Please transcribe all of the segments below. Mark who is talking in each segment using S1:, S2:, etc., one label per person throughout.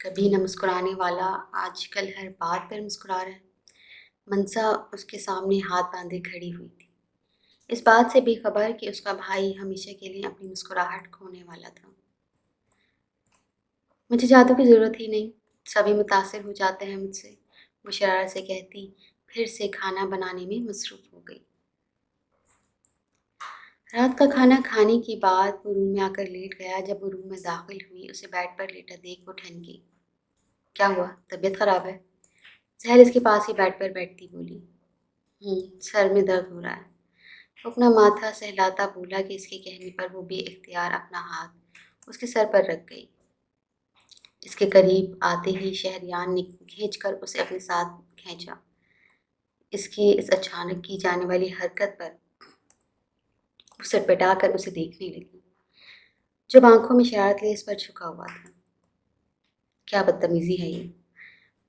S1: کبھی نہ مسکرانے والا آج کل ہر بات پر مسکرا رہا ہے۔ منسا اس کے سامنے ہاتھ باندھے کھڑی ہوئی تھی، اس بات سے بے خبر کہ اس کا بھائی ہمیشہ کے لیے اپنی مسکراہٹ کھونے والا تھا۔ مجھے جادو کی ضرورت ہی نہیں، سبھی متاثر ہو جاتے ہیں مجھ سے، وہ شرارت سے کہتی، پھر سے کھانا بنانے میں مصروف ہو گئی۔ رات کا کھانا کھانے کے بعد وہ روم میں آ کر لیٹ گیا۔ جب وہ روم میں داخل ہوئی اسے بیڈ پر لیٹا دیکھ وہ ٹھن گئی۔ کیا ہوا؟ طبیعت خراب ہے؟ سہل اس کے پاس ہی بیڈ پر بیٹھتی بولی۔ سر میں درد ہو رہا ہے۔ وہ اپنا ماتھا سہلاتا بولا کہ اس کے کہنے پر وہ بے اختیار اپنا ہاتھ اس کے سر پر رکھ گئی۔ اس کے قریب آتے ہی شہریان نے کھینچ کر اسے اپنے ساتھ کھینچا۔ اس کی اس اچانک کی جانے والی حرکت پر وہ سٹپٹا کر اسے دیکھنے لگی، جب آنکھوں میں شرارت لیے اس پر جھکا ہوا تھا۔ کیا بدتمیزی ہے یہ!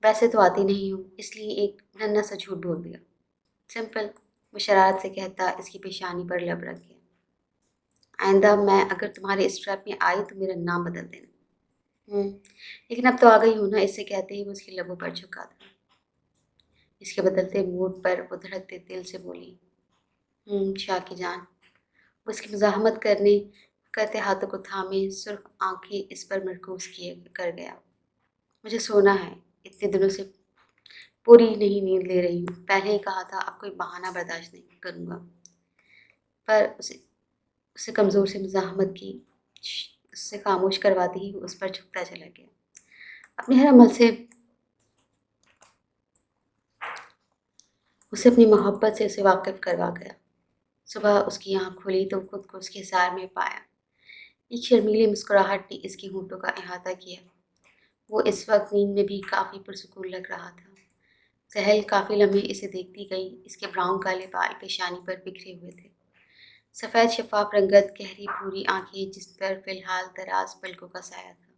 S1: ویسے تو آتی نہیں ہوں، اس لیے ایک ننھا سا جھوٹ بول دیا۔ سمپل، وہ شرارت سے کہتا اس کی پیشانی پر لب رکھ گیا۔ آئندہ میں اگر تمہارے اس ٹرپ میں آئی تو میرا نام بدل دینا۔ لیکن اب تو آ گئی ہوں نا، اسے کہتے ہی وہ اس کے لبوں پر جھکا تھا۔ اس کے بدلتے موڈ پر وہ دھڑکتے دل سے بولی، شاہ کی جان۔ وہ اس کی مزاحمت کرتے ہاتھوں کو تھامے سرخ آنکھیں اس پر مرکوز کیے کر گیا۔ مجھے سونا ہے، اتنے دنوں سے پوری نہیں نیند لے رہی ہوں، پہلے ہی کہا تھا اب کوئی بہانہ برداشت نہیں کروں گا۔ پر اسے کمزور سے مزاحمت کی، اس سے خاموش کرواتے ہی وہ اس پر جھکتا چلا گیا۔ اپنے ہر عمل سے اسے اپنی محبت سے اسے واقف کروا گیا۔ صبح اس کی آنکھ کھلی تو خود کو اس کے حصار میں پایا۔ ایک شرمیلی مسکراہٹ نے اس کی ہونٹوں کا احاطہ کیا۔ وہ اس وقت نیند میں بھی کافی پرسکون لگ رہا تھا۔ سہل کافی لمحے اسے دیکھتی گئی، اس کے براؤن کالے بال پیشانی پر بکھرے ہوئے تھے، سفید شفاف رنگت، گہری بھوری آنکھیں جس پر فی الحال دراز پلکوں کا سایہ تھا،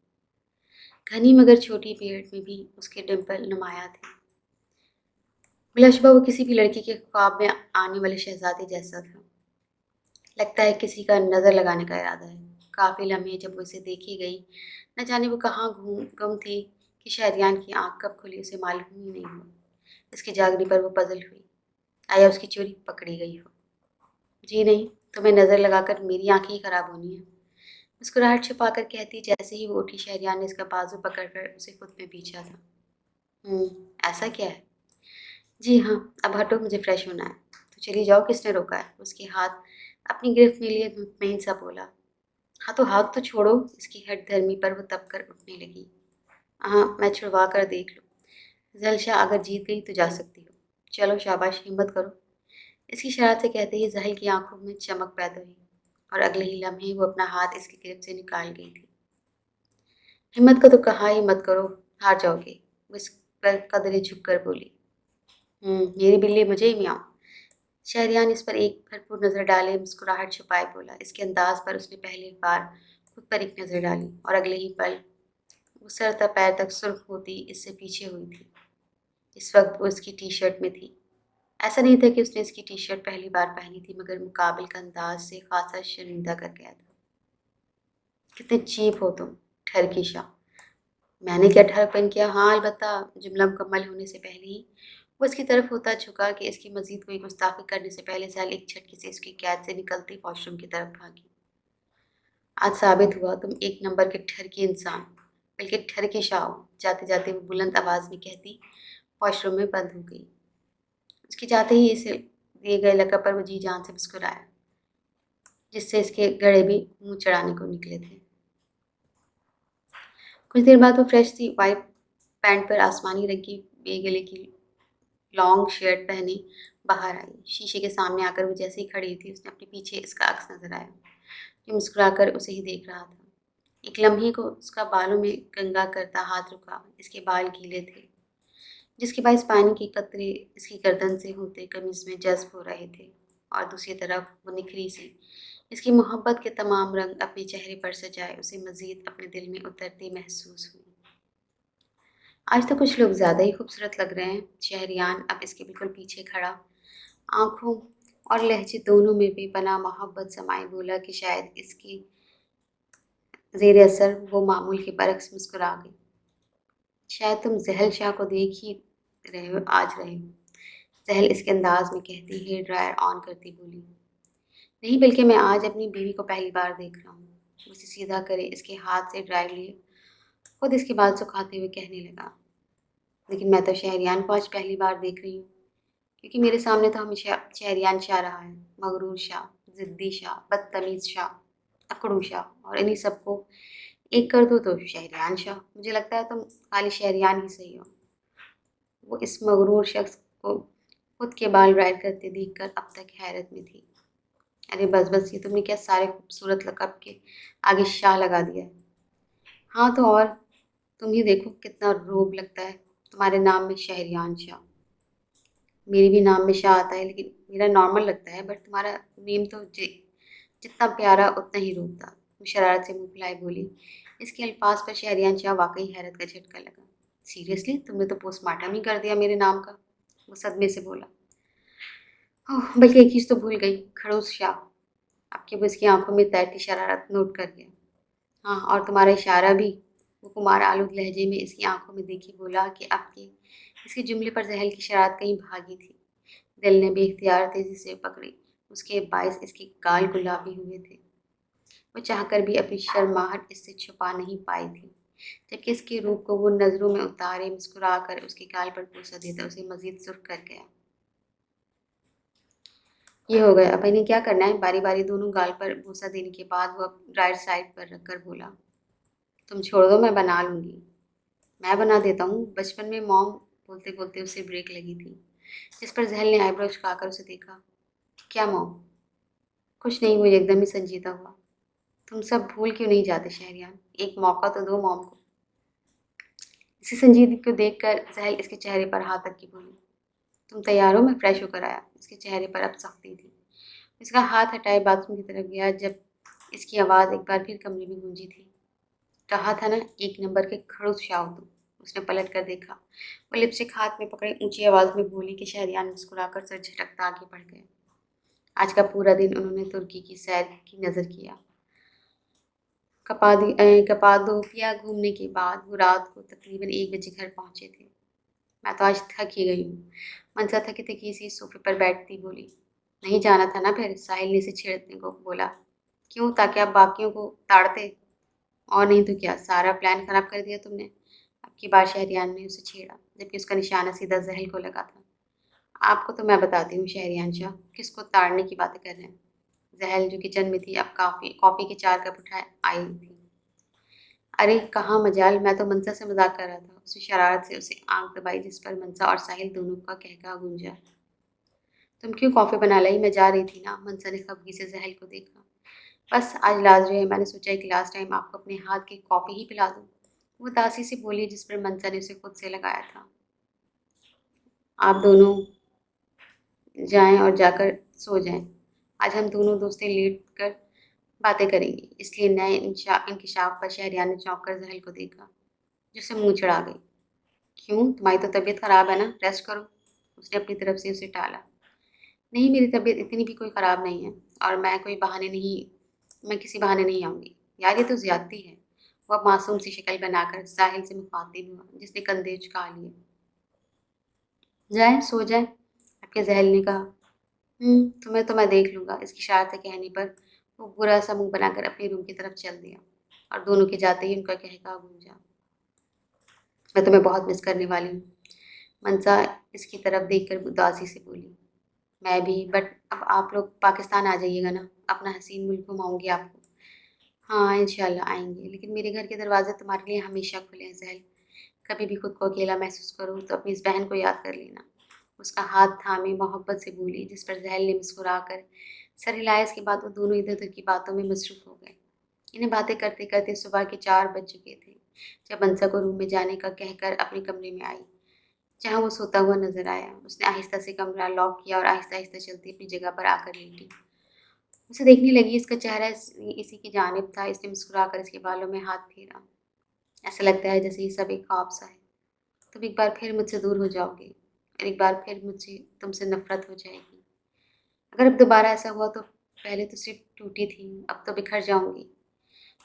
S1: گھنی مگر چھوٹی پیٹ میں بھی اس کے ڈمپل نمایاں تھے۔ بلا شبہ وہ کسی بھی لڑکی کے خواب میں آنے والے شہزادے جیسا تھا۔ لگتا ہے کسی کا نظر لگانے کا ارادہ ہے۔ کافی لمحے جب وہ اسے دیکھی گئی، نہ جانے وہ کہاں گم تھی کہ شہریان کی آنکھ کب کھلی اسے معلوم ہی نہیں ہوا۔ اس کے جاگنے پر وہ پزل ہوئی، آیا اس کی چوری پکڑی گئی ہو؟ جی نہیں، تمہیں نظر لگا کر میری آنکھیں ہی خراب ہونی ہیں، مسکراہٹ چھپا کر کہتی جیسے ہی وہ اٹھی۔ شہریان نے اس کا بازو پکڑ کر اسے خود میں پیچھا تھا۔ ایسا کیا ہے؟ جی ہاں، اب ہٹو، مجھے فریش ہونا ہے۔ تو چلی جاؤ، کس نے روکا ہے؟ اس کے ہاتھ اپنی گرفت میں لیے مطمئن سا بولا۔ ہاں تو ہاتھ تو چھوڑو۔ اس کی ہٹ دھرمی پر وہ تپ کر اٹھنے لگی۔ ہاں، میں چھڑوا کر دیکھ لوں، زلشا اگر جیت گئی تو جا سکتی ہو۔ چلو شاباش، ہمت کرو۔ اس کی شرارت سے کہتے ہی زحل کی آنکھوں میں چمک پیدا ہوئی اور اگلے ہی لمحے وہ اپنا ہاتھ اس کی گرفت سے نکال گئی تھی۔ ہمت کا تو کہا ہی مت کرو، ہار جاؤ گے، وہ اس پر قدرے جھک کر بولی۔ میری بلی مجھے ہی میاؤں۔ شہریان اس پر ایک بھرپور نظر ڈالے مسکراہٹ چھپائے بولا۔ اس کے انداز پر اس نے پہلی بار خود پر ایک نظر ڈالی اور اگلے ہی پل وہ سر تا پیر تک سرخ ہوتی اس سے پیچھے ہوئی تھی۔ اس وقت وہ اس کی ٹی شرٹ میں تھی۔ ایسا نہیں تھا کہ اس نے اس کی ٹی شرٹ پہلی بار پہنی تھی، مگر مقابل کا انداز سے خاصا شرمندہ کر گیا تھا۔ کتنے چیپ ہو تم، ٹھر کی شاہ۔ میں نے کیا ٹھر پن کیا؟ ہاں البتہ۔ جملہ مکمل ہونے سے پہلے ہی وہ اس کی طرف ہوتا جھکا کہ اس کی مزید کوئی گستاخی کرنے سے پہلے سہل ایک جھٹکے سے اس کی قید سے نکلتی واش روم کی طرف بھاگی۔ آج ثابت ہوا تم ایک نمبر کے ٹھر کی انسان، بلکہ ٹھر کی شاہ ہو، جاتے جاتے وہ بلند آواز میں کہتی واش روم میں بند ہو گئی۔ اس کے جاتے ہی اسے دیے گئے لقب پر وہ جی جان سے مسکرایا، جس سے اس کے گڑے بھی منہ چڑھانے کو نکلے تھے۔ کچھ دیر بعد وہ فریش سی وائٹ پینٹ پر آسمانی رنگ کی بے گلے کی لانگ شرٹ پہنے باہر آئی۔ شیشے کے سامنے آ کر وہ جیسے ہی کھڑی تھی، اس نے اپنے پیچھے اس کا عکس نظر آیا، جو مسکرا کر اسے ہی دیکھ رہا تھا۔ ایک لمحے کو اس کا بالوں میں گنگا کرتا ہاتھ رکا۔ اس کے بال گیلے تھے، جس کے باعث پانی کے قطرے اس کی گردن سے ہوتے قمیض میں جذب ہو رہے تھے، اور دوسری طرف وہ نکھری سی اس کی محبت کے تمام رنگ اپنے چہرے پر سجائے اسے مزید اپنے دل میں اترتی محسوس ہوئی۔ آج تو کچھ لوگ زیادہ ہی خوبصورت لگ رہے ہیں۔ شہریان اب اس کے بالکل پیچھے کھڑا، آنکھوں اور لہجے دونوں میں بے پناہ محبت سمائے بولا کہ شاید اس کی زیر اثر وہ معمول کے برعکس مسکرا گئی۔ شاید تم زحل شاہ کو دیکھ ہی رہے ہو، زحل اس کے انداز میں کہتی ہیئر ڈرائر آن کرتی بولی۔ نہیں، بلکہ میں آج اپنی بیوی کو پہلی بار دیکھ رہا ہوں۔ اسے سیدھا کرے اس کے ہاتھ سے ڈرائر لیے خود اس کے بال سکھاتے ہوئے کہنے لگا، لیکن میں تو شہریان کو آج پہلی بار دیکھ رہی ہوں، کیونکہ میرے سامنے تو ہمیشہ شہریان شاہ رہا ہے، مغرور شاہ، ضدی شاہ، بدتمیز شاہ، اکڑو شاہ، اور انہی سب کو ایک کر دو تو شہریان شاہ۔ مجھے لگتا ہے تم خالی شہریان ہی صحیح ہو۔ وہ اس مغرور شخص کو خود کے بال ڈرائر کرتے دیکھ کر اب تک حیرت میں تھی۔ ارے بس بس، یہ تم نے کیا سارے خوبصورت لقب کے آگے شاہ لگا دیا ہے؟ ہاں تو اور، تم ہی دیکھو کتنا روب لگتا ہے تمہارے نام میں شہریان شاہ۔ میرے بھی نام میں شاہ آتا ہے، لیکن میرا نارمل لگتا ہے، بٹ تمہارا نیم تو جتنا پیارا اتنا ہی روب تھا۔ وہ شرارت سے منہ پھیلائے بولی۔ اس کے الفاظ پر شہریان شاہ واقعی حیرت کا جھٹکا لگا۔ سیریسلی تم نے تو پوسٹ مارٹم ہی کر دیا میرے نام کا؟ وہ صدمے سے بولا۔ اوہ، بلکہ ایک چیز تو بھول گئی، کھڑوس شاہ۔ اب کہ وہ اس کی آنکھوں میں تیرتی شرارت نوٹ کر گیا۔ ہاں، اور تمہارا اشارہ بھی، وہ کمار آلود لہجے میں اس کی آنکھوں میں دیکھی بولا کہ اب کے اس کے جملے پر زحل کی شرارت کہیں بھاگی تھی۔ دل نے بے اختیار تیزی سے پکڑی، اس کے باعث اس کے گال گلابی ہوئے تھے۔ وہ چاہ کر بھی اپنی شرماہٹ اس سے چھپا نہیں پائی تھی، جبکہ اس کے روپ کو وہ نظروں میں اتارے مسکرا کر اس کے گال پر بوسہ دیتا اسے مزید سرخ کر گیا۔ یہ ہو گیا، اب انہیں کیا کرنا ہے؟ باری باری دونوں گال پر بوسہ دینے کے بعد وہ ڈرائر سائڈ پر رکھ کر بولا، تم چھوڑ دو، میں بنا لوں گی۔ میں بنا دیتا ہوں۔ بچپن میں موم بولتے بولتے اسے بریک لگی تھی، جس پر زحل نے آئی برو چکا کر اسے دیکھا۔ کیا موم؟ کچھ نہیں، وہ ایک دم ہی سنجیدہ ہوا۔ تم سب بھول کیوں نہیں جاتے شہریان؟ ایک موقع تو دو موم کو۔ اسی سنجیدگی کو دیکھ کر زحل اس کے چہرے پر ہاتھ رکھ کے بولی، تم تیار ہو؟ میں فریش ہو کر آیا۔ اس کے چہرے پر اب سختی تھی۔ اس کا ہاتھ ہٹائے باتھ روم کی طرف گیا، جب اس کی آواز ایک بار پھر کمرے میں گونجی تھی۔ کہا تھا نا، ایک نمبر کے کھڑوس شاہ ہو تم۔ اس نے پلٹ کر دیکھا۔ وہ لپسٹک ہاتھ میں پکڑے اونچی آواز میں بولی کہ شہریان مسکرا کر سر جھٹکتا آگے بڑھ گیا۔ آج کا پورا دن انہوں نے ترکی کی سیر کی نظر کیا۔ کپادوکیا گھومنے کے بعد وہ رات کو تقریباً 1 بجے گھر پہنچے تھے۔ میں تو آج تھک ہی گئی ہوں، منسا تھکی تھکی سی صوفے پر بیٹھتی بولی۔ نہیں جانا تھا نا پھر؟ ساحل نے اسے چھیڑنے کو بولا۔ کیوں؟ تاکہ آپ باقیوں کو تاڑتے؟ اور نہیں تو کیا، سارا پلان خراب کر دیا تم نے۔ اب کی بار شہریان نے اسے چھیڑا، جبکہ اس کا نشانہ سیدھا زحل کو لگا تھا۔ آپ کو تو میں بتاتی ہوں شہریان شاہ، کس کو تاڑنے کی باتیں کر رہے ہیں؟ زحل جو کچن میں تھی اب کافی کے 4 کپ اٹھائے آئی تھی۔ ارے کہاں مجال، میں تو منسا سے مذاق کر رہا تھا۔ اس نے شرارت سے اسے آنکھ دبائی، جس پر منسا اور ساحل دونوں کا قہقہا گونجا۔ تم کیوں کافی بنا لائی؟ میں جا رہی تھی نا۔ منسا نے خفگی سے زحل کو دیکھا۔ بس آج لازمی ہے، میں نے سوچا کہ لاسٹ ٹائم آپ کو اپنے ہاتھ کی کافی ہی پلا دوں۔ وہ اداسی سے بولی، جس پر منسا نے اسے خود سے لگایا تھا۔ آپ دونوں جائیں اور جا کر سو جائیں، آج ہم دونوں دوستیں لیٹ کر باتیں کریں گے۔ اس لیے نئے انکشاف پر شہریان نے چونک کر زحل کو دیکھا، جو سے منہ چڑھا گئی۔ کیوں؟ تمہاری تو طبیعت خراب ہے نا، ریسٹ کرو۔ اس نے اپنی طرف سے اسے ٹالا۔ نہیں، میری طبیعت اتنی بھی کوئی خراب نہیں ہے، اور میں کسی بہانے نہیں آؤں گی۔ یار یہ تو زیادتی ہے۔ وہ اب معصوم سی شکل بنا کر ساحل سے مخاطب ہوا، جس نے کندھے جھکا لیے۔ جائیں، سو جائیں، اب کے زحل نے کہا۔ تمہیں تو میں دیکھ لوں گا۔ اس کی شرارت سے کہنے پر وہ برا سا منہ بنا کر اپنے روم کی طرف چل دیا، اور دونوں کے جاتے ہی ان کا قہقہا گونجا۔ میں تمہیں بہت مس کرنے والی ہوں، منسا اس کی طرف دیکھ کر اداسی سے بولی۔ میں بھی، بٹ اب آپ لوگ پاکستان آ جائیے گا نا، اپنا حسین ملک گھماؤں گی آپ کو۔ ہاں انشاءاللہ آئیں گے، لیکن میرے گھر کے دروازے تمہارے لیے ہمیشہ کھلے ہیں زحل۔ کبھی بھی خود کو اکیلا محسوس کرو تو اپنی اس بہن کو یاد کر لینا۔ اس کا ہاتھ تھامے محبت سے بولی، جس پر زحل نے مسکرا کر سر ہلایا۔ اس کے بعد وہ دونوں ادھر ادھر کی باتوں میں مصروف ہو گئے۔ انہیں باتیں کرتے کرتے صبح کے 4 بج چکے تھے، جب منسا کو روم میں جانے کا کہہ کر اپنے کمرے میں آئی، جہاں وہ سوتا ہوا نظر آیا۔ اس نے آہستہ سے کمرہ لاک کیا اور آہستہ آہستہ چلتی اپنی جگہ پر آ کر لیٹی۔ اسے دیکھنے لگی، اس کا چہرہ اسی کی جانب تھا۔ اس نے مسکرا کر اس کے بالوں میں ہاتھ پھیرا۔ ایسا لگتا ہے جیسے یہ سب ایک خواب سا ہے۔ تم ایک بار پھر مجھ سے دور ہو جاؤ گے، اور ایک بار پھر تم سے نفرت ہو جائے گی۔ اگر اب دوبارہ ایسا ہوا تو پہلے تو صرف ٹوٹی تھی، اب تو بکھر جاؤں گی۔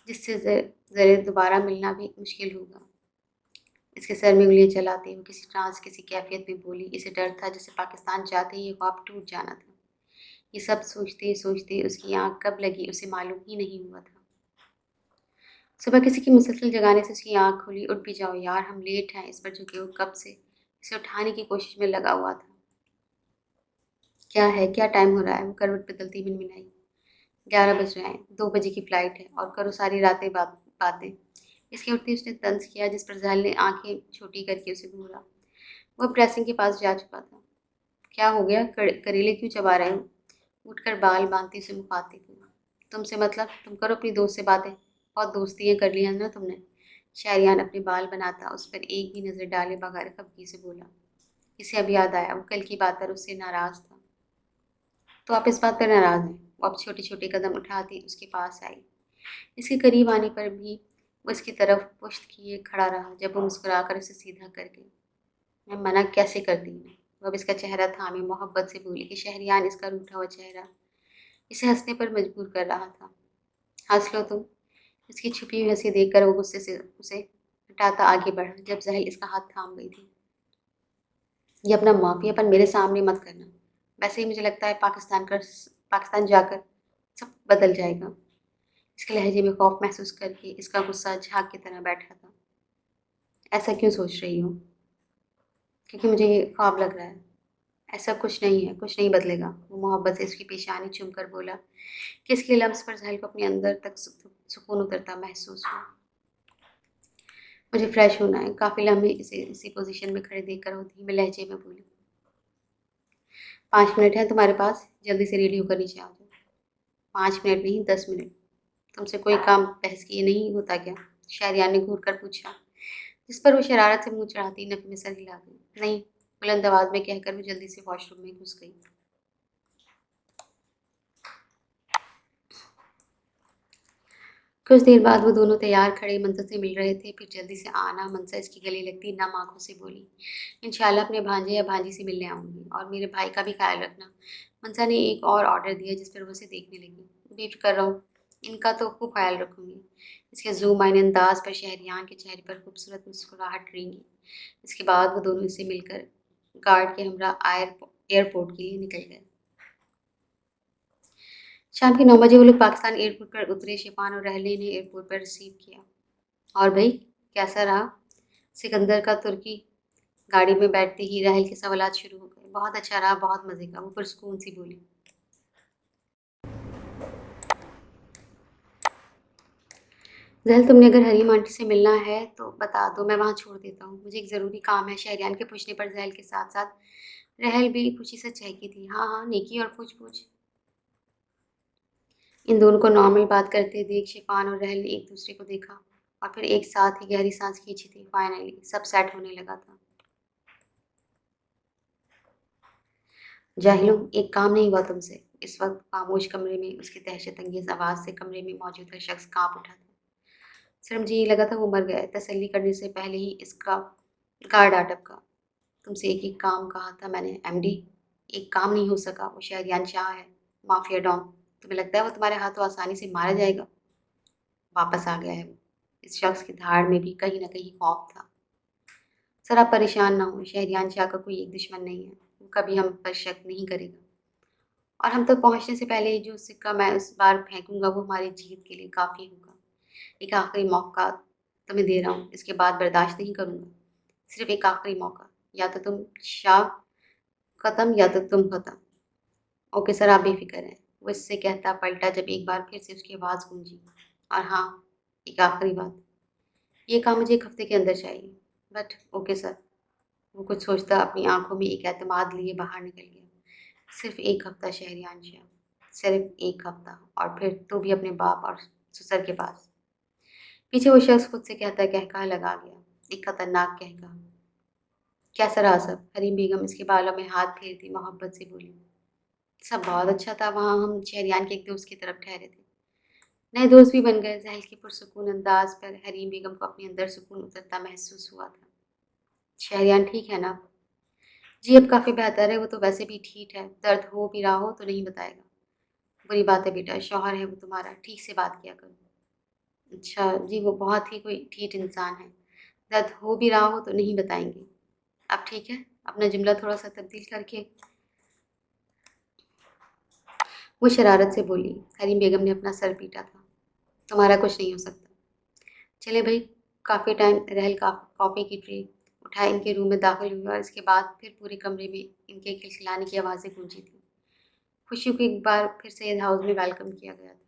S1: جس سے ذرے دوبارہ ملنا بھی مشکل ہوگا۔ اس کے سر میں انگلیاں چلاتے وہ کسی ٹرانس کسی کیفیت میں بولی، اسے ڈر تھا جیسے پاکستان جاتے ہی یہ خواب ٹوٹ جانا تھا۔ یہ سب سوچتے سوچتے اس کی آنکھ کب لگی اسے معلوم ہی نہیں ہوا تھا۔ صبح کسی کی مسلسل جگانے سے اس کی آنکھ کھلی۔ اٹھ بھی جاؤ یار، ہم لیٹ ہیں اس پر جھکے وہ کب سے اسے اٹھانے کی کوشش میں لگا ہوا تھا۔ کیا ہے، کیا ٹائم ہو رہا ہے؟ وہ کروٹ بدلتی منمنائی۔ 11 بج رہے ہیں، 2 بجے کی فلائٹ ہے اور کرو ساری راتیں باتیں۔ اس کے اٹھتے اس نے طنز کیا جس پر زحل نے آنکھیں چھوٹی کر کے اسے گھورا۔ وہ اب ڈریسنگ کے پاس جا چکا تھا۔ کیا ہو گیا، کریلے کیوں چبا رہے ہو؟ اٹھ کر بال باندھتی اسے مخاطب ہوا۔ تم سے مطلب؟ تم کرو اپنی دوست سے باتیں، بہت دوستیاں کر لی ہیں نا تم نے۔ شہریان اپنے بال بناتا اس پر ایک بھی نظر ڈالے بغیر خفگی سے بولا۔ اسے اب یاد آیا وہ کل کی بات پر اس سے ناراض تھا۔ تو آپ اس بات پر ناراض ہیں؟ وہ اب چھوٹے چھوٹے قدم اٹھاتی اس کے پاس آئی۔ اس کے قریب آنے پر بھی وہ اس کی طرف پشت کیے کھڑا رہا جب وہ مسکرا کر اسے سیدھا کر گئی۔ میں منع کیسے کرتی ہوں؟ وہ اب اس کا چہرہ تھامے محبت سے بولی کہ شہریان اس کا روٹھا ہوا چہرہ اسے ہنسنے پر مجبور کر رہا تھا۔ ہنس لو تم۔ اس کی چھپی ہوئی ہنسی دیکھ کر وہ غصے سے اسے ہٹاتا آگے بڑھا جب زحل اس کا ہاتھ تھام گئی تھی۔ یہ اپنا معافی پن میرے سامنے مت کرنا۔ ویسے ہی مجھے لگتا ہے پاکستان جا کر سب بدل جائے گا۔ اس کے لہجے میں خوف محسوس کر کے اس کا غصہ جھاگ کی طرح بیٹھا تھا۔ ایسا کیوں سوچ رہی ہو؟ کیونکہ مجھے یہ خواب لگ رہا ہے۔ ایسا کچھ نہیں ہے، کچھ نہیں بدلے گا۔ وہ محبت سے اس کی پیشانی چوم کر بولا کہ اس کے لمس پر زحل کو اپنے اندر تک سکون اترتا محسوس ہوا۔ مجھے فریش ہونا ہے۔ کافی لمحے اسے اسی پوزیشن میں کھڑے دیکھ کر وہ دھیمے لہجے میں بولی۔ 5 منٹ ہے تمہارے پاس، جلدی سے ریڈی ہو کر نیچے آ جاؤ۔ 5 منٹ نہیں، 10 منٹ۔ تم سے کوئی کام بحث کیے نہیں ہوتا کیا؟ شہریان نے گھور کر پوچھا، جس پر وہ شرارت سے منہ چڑھاتی نفی میں سر ہلا گئی۔ نہیں، بلند آواز میں کہہ کر وہ جلدی سے واش روم میں گھس گئی۔ کچھ دیر بعد وہ دونوں تیار کھڑے منظر سے مل رہے تھے، پھر جلدی سے آنا منسا اس کی گلے لگتی نم آنکھوں سے بولی، انشاءاللہ اپنے بھانجے یا بھانجی سے ملنے آؤں گی، اور میرے بھائی کا بھی خیال رکھنا۔ منسا نے ایک اور آرڈر دیا جس پر وہ اسے دیکھنے لگی۔ بے فکر رہو، ان کا تو خوب خیال رکھوں گی۔ اس کے زوم آئن انداز پر شہریان کے چہرے پر خوبصورت مسکراہٹ رینگی۔ اس کے بعد وہ دونوں اسے مل کر گارڈ کے ہمراہ ایئرپورٹ کے لیے نکل گئے۔ شام کے 9 بجے وہ لوگ پاکستان ایئرپورٹ پر اترے۔ شفان اور رحلے نے ایئرپورٹ پر ریسیو کیا۔ اور بھائی کیسا رہا؟ سکندر کا ترکی گاڑی میں بیٹھتے ہی راحل کے سوالات شروع ہو گئے۔ بہت اچھا رہا، بہت مزے کا، وہ پرسکون سی بولی۔ زحل تم نے اگر حریم آنٹی سے ملنا ہے تو بتا دو، میں وہاں چھوڑ دیتا ہوں، مجھے ایک ضروری کام ہے۔ شہریان کے پوچھنے پر زحل کے ساتھ ساتھ رحل بھی خوشی سے چہکی تھی۔ ہاں ہاں نیکی، اور پوچھ۔ ان دونوں کو نارمل بات کرتے دیکھ شفان اور رحل نے ایک دوسرے کو دیکھا اور پھر ایک ساتھ ہی گہری سانس کھینچی تھی۔ فائنلی سب سیٹ ہونے لگا تھا۔ جاہلوں، ایک کام نہیں ہوا تم سے؟ اس وقت خاموش کمرے میں اس کی دہشت انگیز آواز سے کمرے میں موجود ہر شخص کانپ اٹھا تھا۔ صرف مجھے یہ لگا تھا وہ مر گیا ہے۔ تسلی کرنے سے پہلے ہی اس کا گارڈ آ ٹپکا۔ تم سے ایک ہی کام کہا تھا میں نے ایم ڈی۔ ایک کام نہیں ہو سکا۔ وہ شہریان شاہ ہے، مافیا ڈان۔ تمہیں لگتا ہے وہ تمہارے ہاتھوں آسانی سے مارا جائے گا؟ واپس آ گیا ہے وہ۔ اس شخص کی دھاڑ میں بھی کہیں نہ کہیں خوف تھا۔ سر آپ پریشان نہ ہوں، شہریان شاہ کا کوئی ایک دشمن نہیں ہے، وہ کبھی ہم پر شک نہیں کرے گا، اور ہم تک پہنچنے سے پہلے ہی جو سکہ میں اس بار پھینکوں گا وہ ہماری جیت کے لیے کافی ہوگا۔ ایک آخری موقع تمہیں دے رہا ہوں، اس کے بعد برداشت نہیں کروں گا۔ صرف ایک آخری موقع، یا تو تم شاہ ختم یا تو تم ختم۔ اوکے سر، آپ بے فکر ہیں، وہ اس سے کہتا پلٹا جب ایک بار پھر سے اس کی آواز گونجی۔ اور ہاں، ایک آخری بات، یہ کام مجھے 1 ہفتے کے اندر چاہیے۔ But okay sir. وہ کچھ سوچتا اپنی آنکھوں میں ایک اعتماد لیے باہر نکل گیا۔ صرف 1 ہفتہ شہریان شاہ، صرف 1 ہفتہ، اور پھر تو بھی اپنے باپ اور سسر کے پاس۔ پیچھے وہ شخص خود سے کہتا کہکہا لگا گیا، ایک خطرناک کہکہا۔ کیسا رہا سب؟ حریم بیگم اس کے بالوں میں ہاتھ پھیرتی محبت سے بولی۔ سب بہت اچھا تھا، وہاں ہم شہریان کے ایک دوست کی طرف ٹھہرے تھے، نئے دوست بھی بن گئے۔ زحل کے پرسکون انداز پر حریم بیگم کو اپنے اندر سکون اترتا محسوس ہوا تھا۔ شہریان ٹھیک ہے نا؟ جی اب کافی بہتر ہے، وہ تو ویسے بھی ٹھیک ہے، درد ہو بھی رہا ہو تو نہیں بتائے گا۔ بری بات ہے بیٹا، شوہر ہے وہ تمہارا، ٹھیک سے بات کیا کرو۔ اچھا جی، وہ بہت ہی کوئی ٹھیٹ انسان ہے، درد ہو بھی رہا ہو تو نہیں بتائیں گے۔ اب ٹھیک ہے، اپنا جملہ تھوڑا سا تبدیل کر کے۔ وہ شرارت سے بولی۔ حریم بیگم نے اپنا سر پیٹا تھا۔ تمہارا کچھ نہیں ہو سکتا۔ چلے بھائی، کافی ٹائم رحل کافی کی ٹرے اٹھائے ان کے روم میں داخل ہوئی اور اس کے بعد پھر پورے کمرے میں ان کے کھلکھلانے کی آوازیں گونجی تھیں۔ خوشی کو ایک بار پھر سید ہاؤس میں ویلکم کیا گیا تھا۔